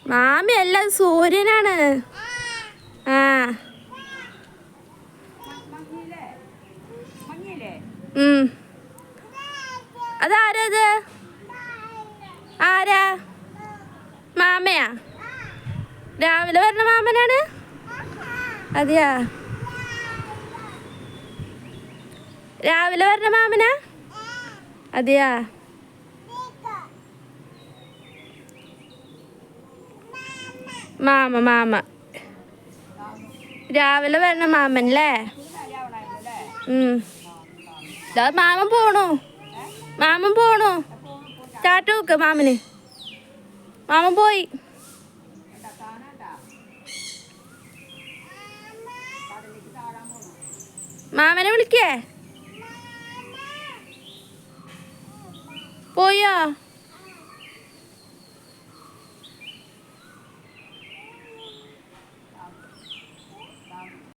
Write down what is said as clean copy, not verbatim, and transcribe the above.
മാമി അല്ല സൂര്യനാണ്. ആ അതാരത്? ആരാ? മാമയാ? രാവിലെ വരണ മാമനാണ്? അതെയാ, രാവിലെ വരണ മാമനാ? അതെയാ. മാമ മാമ രാവിലെ വരണ മാമനല്ലേ? മാമൻ പോണു. മാമൻ പോണു. ടാറ്റ വെക്ക് മാമന്. മാമൻ പോയി. മാമനെ വിളിക്കേ? പോയോ?